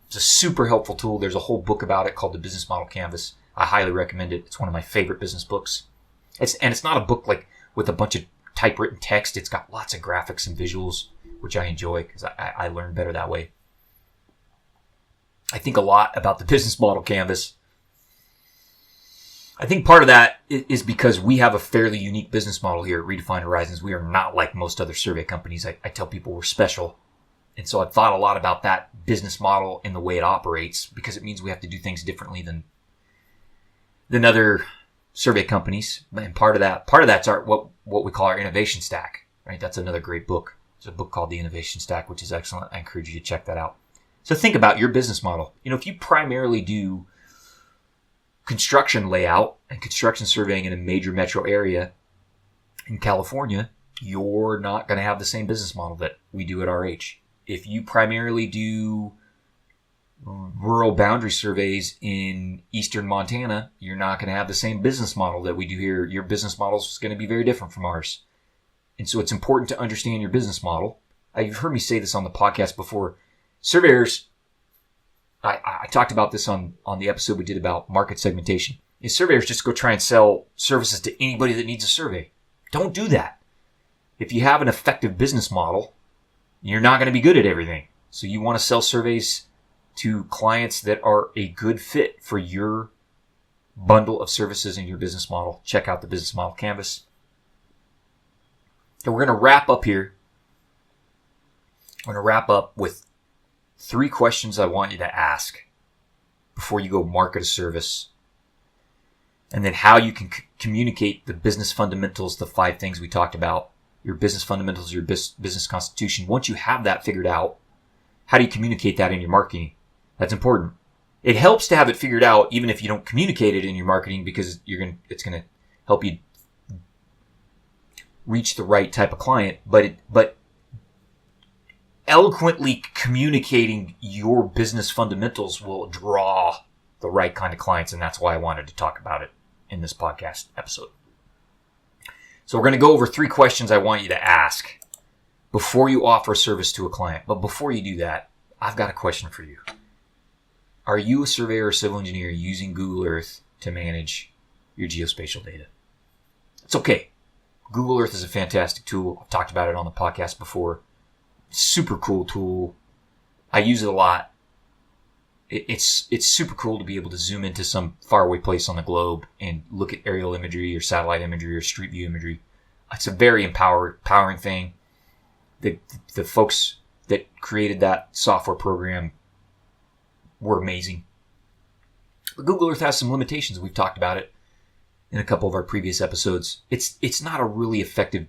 It's a super helpful tool. There's a whole book about it called the Business Model Canvas. I highly recommend it. It's one of my favorite business books. It's not a book like with a bunch of typewritten text. It's got lots of graphics and visuals, which I enjoy because I learn better that way. I think a lot about the business model canvas. I think part of that is because we have a fairly unique business model here at Redefine Horizons. We are not like most other survey companies. I tell people we're special. And so I've thought a lot about that business model and the way it operates because it means we have to do things differently than other survey companies. And part of that's what we call our innovation stack, right? That's another great book. There's a book called The Innovation Stack, which is excellent. I encourage you to check that out. So think about your business model. If you primarily do construction layout and construction surveying in a major metro area in California, you're not going to have the same business model that we do at RH. If you primarily do rural boundary surveys in eastern Montana, you're not going to have the same business model that we do here. Your business model is going to be very different from ours. And so it's important to understand your business model. You've heard me say this on the podcast before. Surveyors, I talked about this on the episode we did about market segmentation. Is surveyors just go try and sell services to anybody that needs a survey. Don't do that. If you have an effective business model, you're not going to be good at everything. So you want to sell surveys to clients that are a good fit for your bundle of services in your business model. Check out the business model canvas. And we're going to wrap up here. I'm going to wrap up with 3 questions I want you to ask before you go market a service. And then how you can communicate the business fundamentals, the 5 things we talked about. Your business fundamentals, your business constitution. Once you have that figured out, how do you communicate that in your marketing? That's important. It helps to have it figured out even if you don't communicate it in your marketing because it's going to help you reach the right type of client. But eloquently communicating your business fundamentals will draw the right kind of clients, and that's why I wanted to talk about it in this podcast episode. So we're going to go over 3 questions I want you to ask before you offer a service to a client. But before you do that, I've got a question for you. Are you a surveyor or civil engineer using Google Earth to manage your geospatial data? It's okay. Google Earth is a fantastic tool. I've talked about it on the podcast before. Super cool tool. I use it a lot. It's super cool to be able to zoom into some faraway place on the globe and look at aerial imagery or satellite imagery or street view imagery. It's a very empowering thing. The folks that created that software program were amazing. But Google Earth has some limitations. We've talked about it in a couple of our previous episodes. It's not a really effective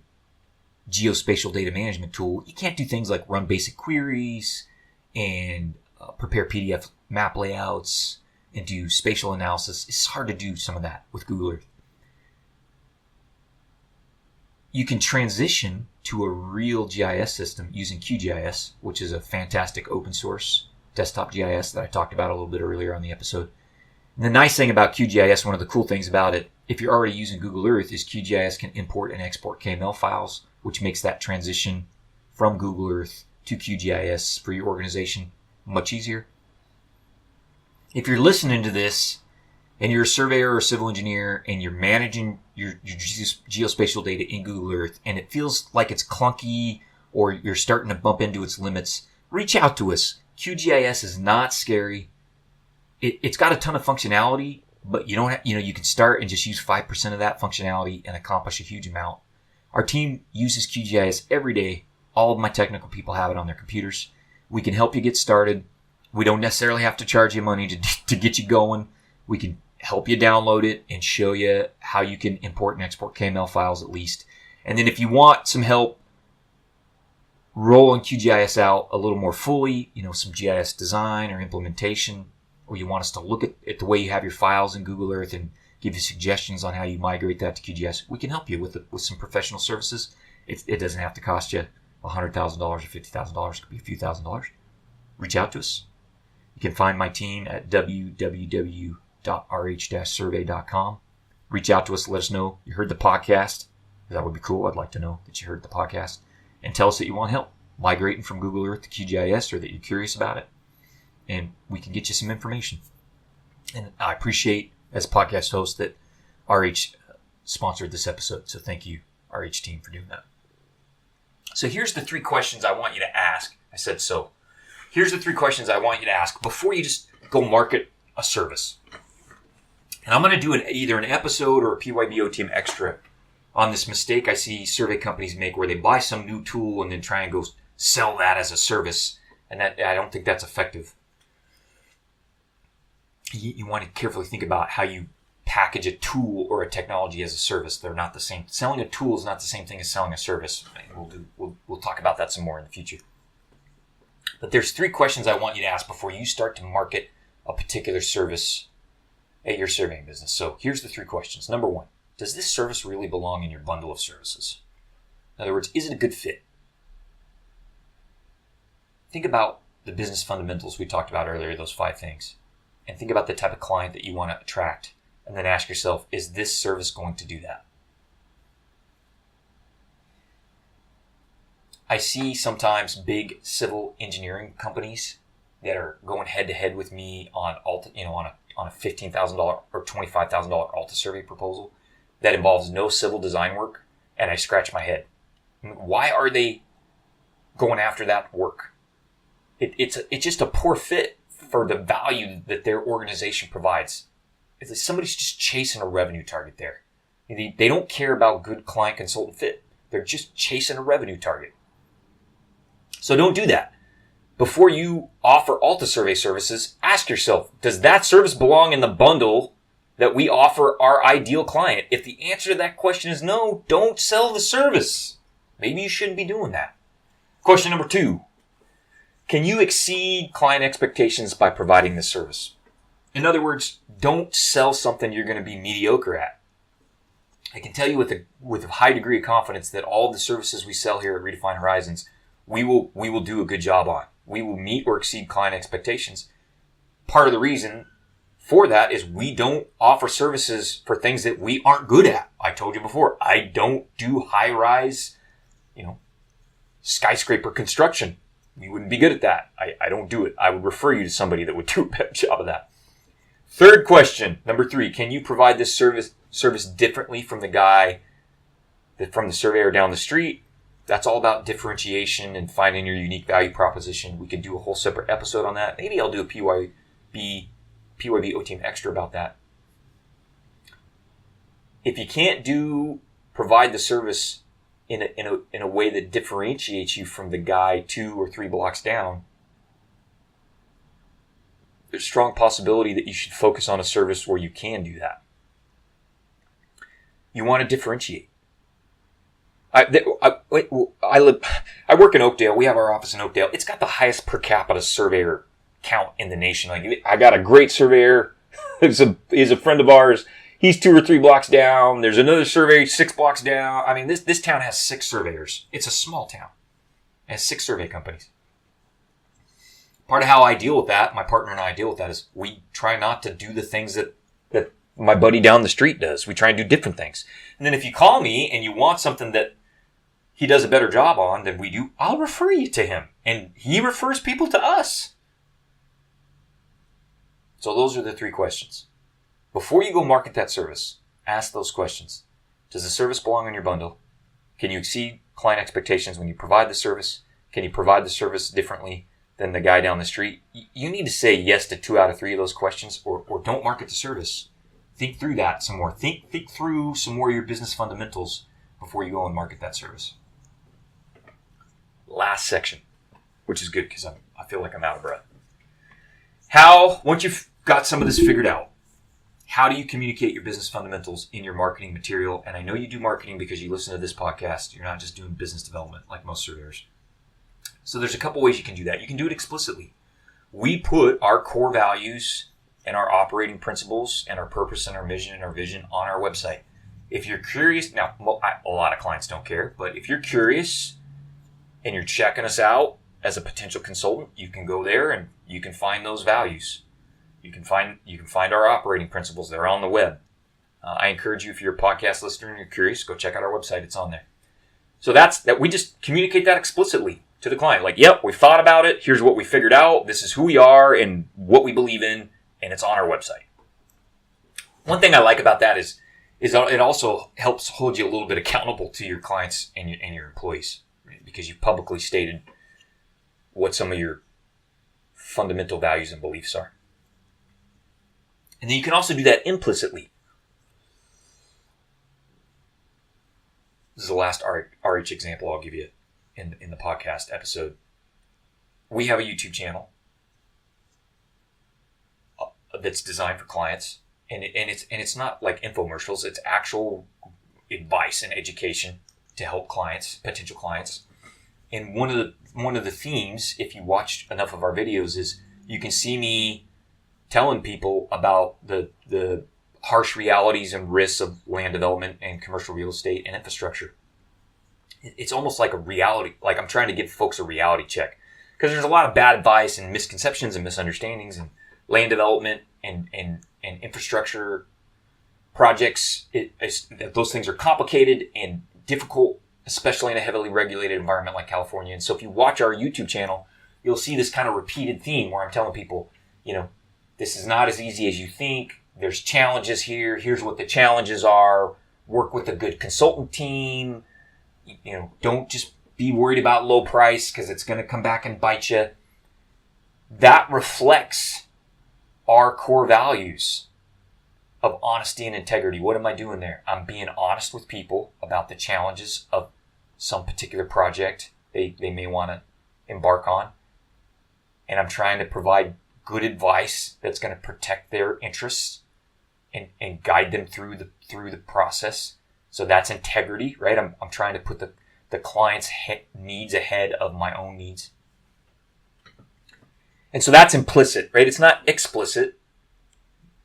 geospatial data management tool. You can't do things like run basic queries and prepare PDF map layouts and do spatial analysis. It's hard to do some of that with Google Earth. You can transition to a real GIS system using QGIS, which is a fantastic open source desktop GIS that I talked about a little bit earlier on the episode. And the nice thing about QGIS, one of the cool things about it, if you're already using Google Earth, is QGIS can import and export KML files, which makes that transition from Google Earth to QGIS for your organization much easier. If you're listening to this and you're a surveyor or civil engineer and you're managing your geospatial data in Google Earth and it feels like it's clunky or you're starting to bump into its limits, reach out to us. QGIS is not scary. It's got a ton of functionality, but you can start and just use 5% of that functionality and accomplish a huge amount. Our team uses QGIS every day. All of my technical people have it on their computers. We can help you get started. We don't necessarily have to charge you money to get you going. We can help you download it and show you how you can import and export KML files at least. And then if you want some help rolling QGIS out a little more fully, some GIS design or implementation, or you want us to look at the way you have your files in Google Earth and give you suggestions on how you migrate that to QGIS, we can help you with some professional services. It doesn't have to cost you $100,000 or $50,000. It could be a few $1,000s. Reach out to us. You can find my team at www.rh-survey.com. Reach out to us. Let us know you heard the podcast. That would be cool. I'd like to know that you heard the podcast. And tell us that you want help migrating from Google Earth to QGIS or that you're curious about it. And we can get you some information. And I appreciate as podcast host that RH sponsored this episode. So thank you, RH team, for doing that. So here's the 3 questions I want you to ask. I said so. Here's the 3 questions I want you to ask before you just go market a service. And I'm going to do either an episode or a PYBOTM extra on this mistake I see survey companies make where they buy some new tool and then try and go sell that as a service. And that I don't think that's effective. You want to carefully think about how you package a tool or a technology as a service. They're not the same. Selling a tool is not the same thing as selling a service. We'll talk about that some more in the future. But there's 3 questions I want you to ask before you start to market a particular service at your surveying business. So here's the 3 questions. Number 1, does this service really belong in your bundle of services? In other words, is it a good fit? Think about the business fundamentals we talked about earlier, those 5 things. And think about the type of client that you want to attract. And then ask yourself, is this service going to do that? I see sometimes big civil engineering companies that are going head to head with me on Alta, on a $15,000 or $25,000 Alta survey proposal that involves no civil design work, and I scratch my head. Why are they going after that work? It's just a poor fit for the value that their organization provides. Somebody's just chasing a revenue target there. They don't care about good client consultant fit. They're just chasing a revenue target. So don't do that. Before you offer Alta survey services, ask yourself, does that service belong in the bundle that we offer our ideal client? If the answer to that question is no, don't sell the service. Maybe you shouldn't be doing that. Question number 2. Can you exceed client expectations by providing this service? In other words, don't sell something you're going to be mediocre at. I can tell you with a high degree of confidence that all the services we sell here at Redefine Horizons, we will do a good job on. We will meet or exceed client expectations. Part of the reason for that is we don't offer services for things that we aren't good at. I told you before, I don't do high-rise, skyscraper construction. You wouldn't be good at that. I don't do it. I would refer you to somebody that would do a better job of that. 3rd question, number 3, can you provide this service differently from from the surveyor down the street? That's all about differentiation and finding your unique value proposition. We could do a whole separate episode on that. Maybe I'll do a PYB OTM extra about that. If you can't provide the service in a way that differentiates you from the guy 2 or 3 blocks down, there's a strong possibility that you should focus on a service where you can do that. You want to differentiate. I work in Oakdale. We have our office in Oakdale. It's got the highest per capita surveyor count in the nation. I got a great surveyor. He's a friend of ours. He's 2 or 3 blocks down. There's another surveyor 6 blocks down. I mean, this town has 6 surveyors. It's a small town. It has 6 survey companies. Part of how I deal with that, my partner and I deal with that, is we try not to do the things that my buddy down the street does. We try and do different things. And then if you call me and you want something that he does a better job on than we do, I'll refer you to him. And he refers people to us. So those are the 3 questions. Before you go market that service, ask those questions. Does the service belong in your bundle? Can you exceed client expectations when you provide the service? Can you provide the service differently than the guy down the street? You need to say yes to 2 out of 3 of those questions, or don't market the service. Think through that some more. Think through some more of your business fundamentals before you go and market that service. Last section, which is good because I feel like I'm out of breath. Once you've got some of this figured out, how do you communicate your business fundamentals in your marketing material? And I know you do marketing because you listen to this podcast. You're not just doing business development like most surveyors. So there's a couple ways you can do that. You can do it explicitly. We put our core values and our operating principles and our purpose and our mission and our vision on our website. If you're curious, now a lot of clients don't care, but if you're curious and you're checking us out as a potential consultant, you can go there and you can find those values. You can find our operating principles. They're on the web. I encourage you, if you're a podcast listener and you're curious, go check out our website. It's on there. So that we just communicate that explicitly to the client. Like, yep, we thought about it. Here's what we figured out. This is who we are and what we believe in, and it's on our website. One thing I like about that is it also helps hold you a little bit accountable to your clients and your employees, right? Because you've publicly stated what some of your fundamental values and beliefs are. And then you can also do that implicitly. This is the last RH example I'll give you in the podcast episode. We have a YouTube channel that's designed for clients, and it's not like infomercials. It's actual advice and education to help clients, potential clients. And one of the themes, if you watched enough of our videos, is you can see me telling people about the harsh realities and risks of land development and commercial real estate and infrastructure. It's almost like a reality, like I'm trying to give folks a reality check, because there's a lot of bad advice and misconceptions and misunderstandings, and land development and infrastructure projects. Those things are complicated and difficult, especially in a heavily regulated environment like California. And so if you watch our YouTube channel, you'll see this kind of repeated theme where I'm telling people, this is not as easy as you think. There's challenges here. Here's what the challenges are. Work with a good consultant team. Don't just be worried about low price, because it's going to come back and bite you. That reflects our core values of honesty and integrity. What am I doing there? I'm being honest with people about the challenges of some particular project they may want to embark on. And I'm trying to provide good advice that's going to protect their interests and guide them through the process. So that's integrity, right? I'm trying to put the client's needs ahead of my own needs. And so that's implicit, right? It's not explicit.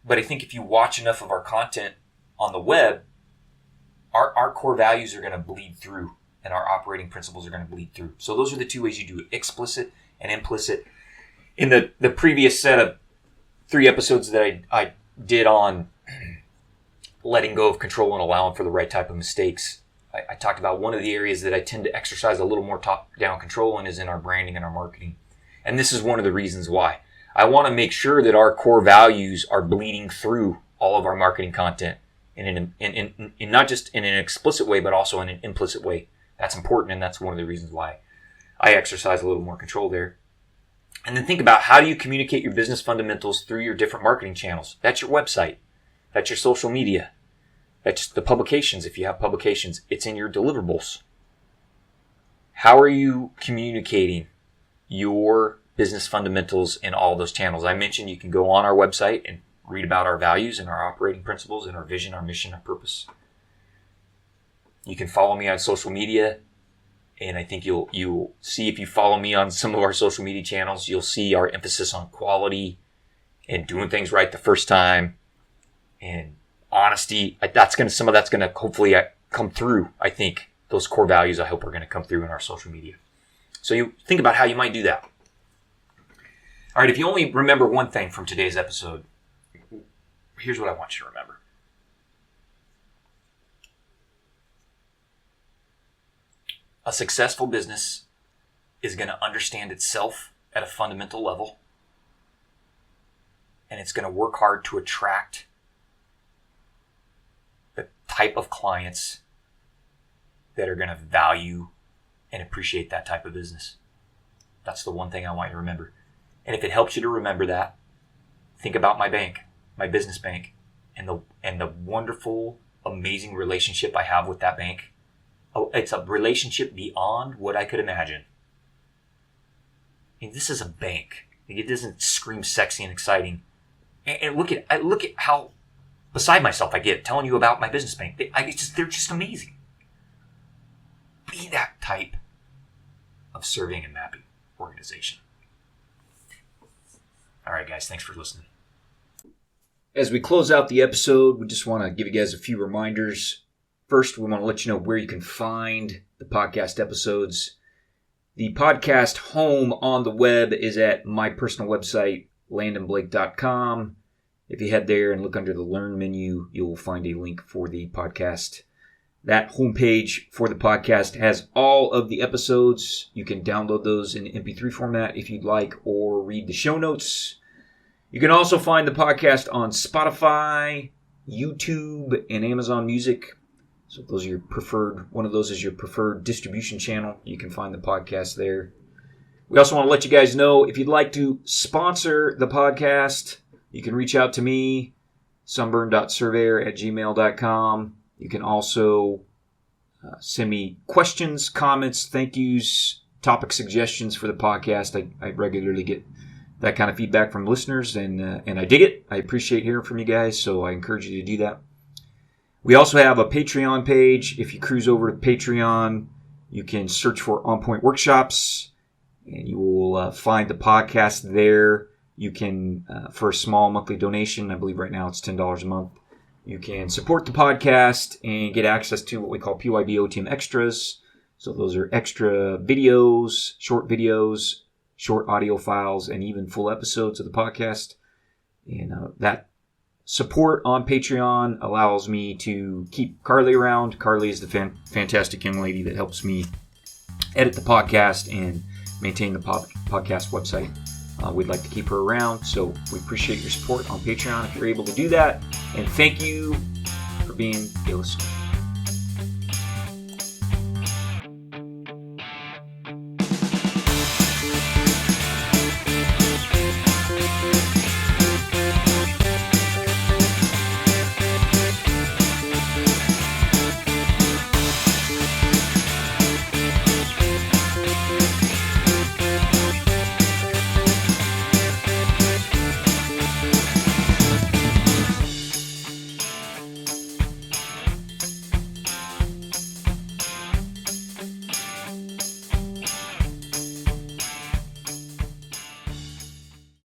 But I think if you watch enough of our content on the web, our core values are going to bleed through, and our operating principles are going to bleed through. So those are the two ways you do it: explicit and implicit. In the previous set of 3 episodes that I did on letting go of control and allowing for the right type of mistakes, I talked about one of the areas that I tend to exercise a little more top-down control in is in our branding and our marketing. And this is one of the reasons why. I want to make sure that our core values are bleeding through all of our marketing content in not just in an explicit way, but also in an implicit way. That's important, and that's one of the reasons why I exercise a little more control there. And then think about, how do you communicate your business fundamentals through your different marketing channels? That's your website. That's your social media. That's the publications. If you have publications, it's in your deliverables. How are you communicating your business fundamentals in all those channels? I mentioned you can go on our website and read about our values and our operating principles and our vision, our mission, our purpose. You can follow me on social media. And I think you'll see, if you follow me on some of our social media channels, you'll see our emphasis on quality and doing things right the first time and honesty. Some of that's going to hopefully come through. I think those core values, I hope, are going to come through in our social media. So you think about how you might do that. All right, if you only remember one thing from today's episode, here's what I want you to remember. A successful business is going to understand itself at a fundamental level, and it's going to work hard to attract the type of clients that are going to value and appreciate that type of business. That's the one thing I want you to remember. And if it helps you to remember that, think about my bank, my business bank, and the wonderful, amazing relationship I have with that bank. Oh, it's a relationship beyond what I could imagine. I mean, this is a bank. It doesn't scream sexy and exciting. And look at how beside myself I get telling you about my business bank. They're just amazing. Be that type of surveying and mapping organization. All right, guys, thanks for listening. As we close out the episode, we just want to give you guys a few reminders. First, we want to let you know where you can find the podcast episodes. The podcast home on the web is at my personal website, landonblake.com. If you head there and look under the Learn menu, you'll find a link for the podcast. That homepage for the podcast has all of the episodes. You can download those in MP3 format if you'd like, or read the show notes. You can also find the podcast on Spotify, YouTube and Amazon Music. So if those are your preferred, one of those is your preferred distribution channel, you can find the podcast there. We also want to let you guys know, if you'd like to sponsor the podcast, you can reach out to me, sunburn.surveyor@gmail.com. You can also send me questions, comments, thank yous, topic suggestions for the podcast. I regularly get that kind of feedback from listeners, and I dig it. I appreciate hearing from you guys, so I encourage you to do that. We also have a Patreon page. If you cruise over to Patreon, you can search for On Point Workshops, and you will find the podcast there. You can, for a small monthly donation, I believe right now it's $10 a month, you can support the podcast and get access to what we call PYB OTM Extras. So those are extra videos, short audio files, and even full episodes of the podcast. And that support on Patreon allows me to keep Carly around. Carly is the fantastic young lady that helps me edit the podcast and maintain the podcast website. We'd like to keep her around, so we appreciate your support on Patreon if you're able to do that. And thank you for being a listener.